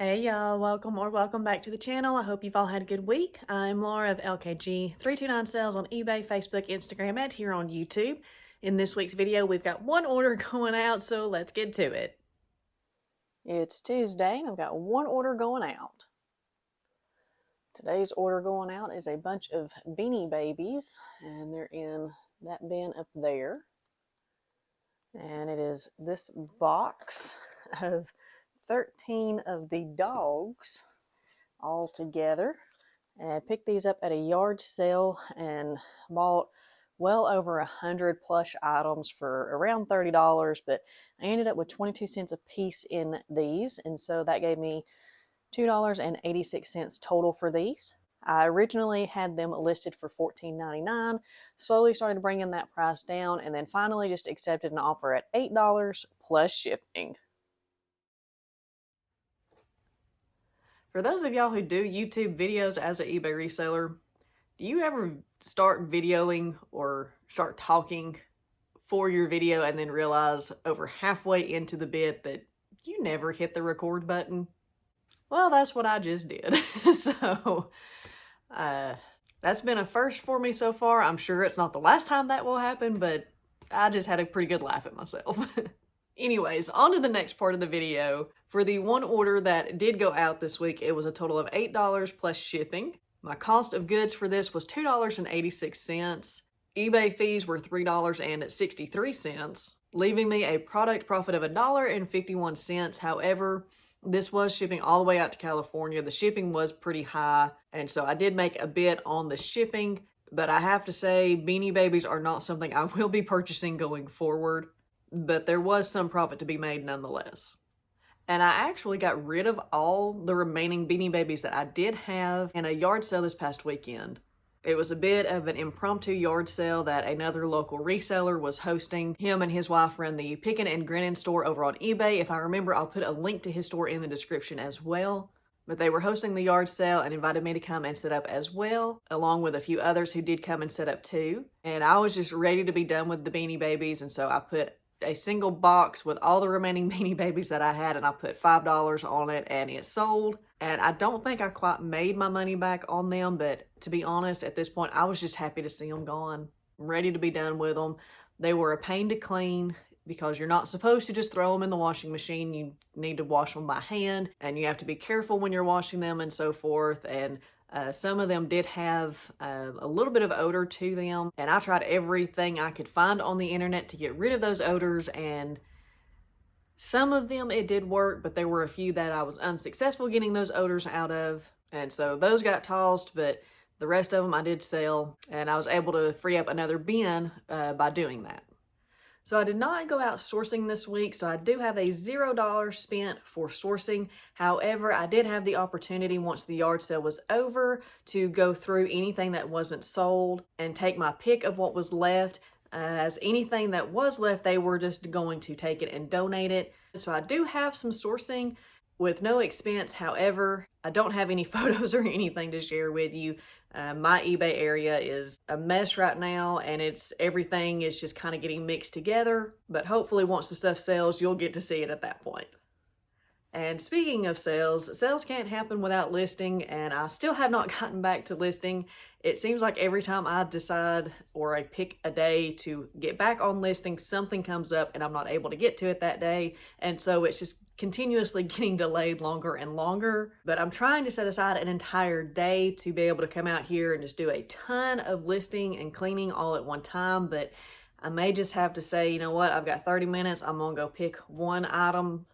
Hey y'all, welcome back to the channel. I hope you've all had a good week. I'm Laura of LKG329 Sales on eBay, Facebook, Instagram, and here on YouTube. In this week's video, we've got one order going out, so let's get to it. It's Tuesday, and I've got one order going out. Today's order going out is a bunch of Beanie Babies, and they're in that bin up there. And it is this box of 13 of the dogs all together. And I picked these up at a yard sale and bought well over 100 plush items for around $30, but I ended up with 22 cents a piece in these, and so that gave me $2.86 total for these. I originally had them listed for $14.99, slowly started bringing that price down, and then finally just accepted an offer at $8 plus shipping. For those of y'all who do YouTube videos as an eBay reseller, do you ever start videoing or start talking for your video and then realize over halfway into the bit that you never hit the record button? Well, that's what I just did. So, that's been a first for me so far. I'm sure it's not the last time that will happen, but I just had a pretty good laugh at myself. Anyways, on to the next part of the video. For the one order that did go out this week, it was a total of $8 plus shipping. My cost of goods for this was $2.86. eBay fees were $3.63, leaving me a product profit of $1.51. However, this was shipping all the way out to California. The shipping was pretty high, and so I did make a bit on the shipping, but I have to say Beanie Babies are not something I will be purchasing going forward, but there was some profit to be made nonetheless. And I actually got rid of all the remaining Beanie Babies that I did have in a yard sale this past weekend. It was a bit of an impromptu yard sale that another local reseller was hosting. Him and his wife run the Pickin and Grinnin Store over on eBay. If I remember, I'll put a link to his store in the description as well. But they were hosting the yard sale and invited me to come and set up as well, along with a few others who did come and set up too. And I was just ready to be done with the Beanie Babies, and so I put a single box with all the remaining Beanie Babies that I had, and I put $5 on it, and it sold. And I don't think I quite made my money back on them, but to be honest, at this point, I was just happy to see them gone. I'm ready to be done with them. They were a pain to clean because you're not supposed to just throw them in the washing machine. You need to wash them by hand, and you have to be careful when you're washing them and so forth. And some of them did have a little bit of odor to them, and I tried everything I could find on the internet to get rid of those odors, and some of them it did work, but there were a few that I was unsuccessful getting those odors out of, and so those got tossed, but the rest of them I did sell, and I was able to free up another bin by doing that. So I did not go out sourcing this week, so I do have a $0 spent for sourcing. However, I did have the opportunity once the yard sale was over to go through anything that wasn't sold and take my pick of what was left. As anything that was left, they were just going to take it and donate it. So I do have some sourcing with no expense. However, I don't have any photos or anything to share with you. My eBay area is a mess right now, and everything is just kind of getting mixed together. But hopefully once the stuff sells, you'll get to see it at that point. And speaking of sales, sales can't happen without listing, and I still have not gotten back to listing. It seems like every time I decide or I pick a day to get back on listing, something comes up and I'm not able to get to it that day. And so it's just continuously getting delayed longer and longer. But I'm trying to set aside an entire day to be able to come out here and just do a ton of listing and cleaning all at one time. But I may just have to say, you know what, I've got 30 minutes. I'm gonna go pick one item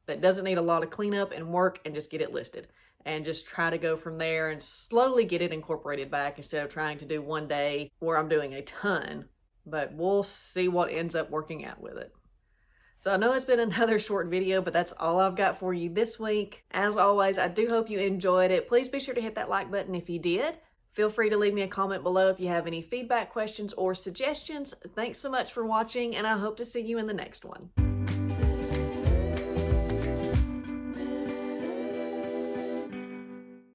that doesn't need a lot of cleanup and work and just get it listed, and just try to go from there and slowly get it incorporated back instead of trying to do one day where I'm doing a ton. But we'll see what ends up working out with it. So I know it's been another short video, but that's all I've got for you this week. As always, I do hope you enjoyed it. Please be sure to hit that like button if you did. Feel free to leave me a comment below if you have any feedback, questions, or suggestions. Thanks so much for watching, and I hope to see you in the next one.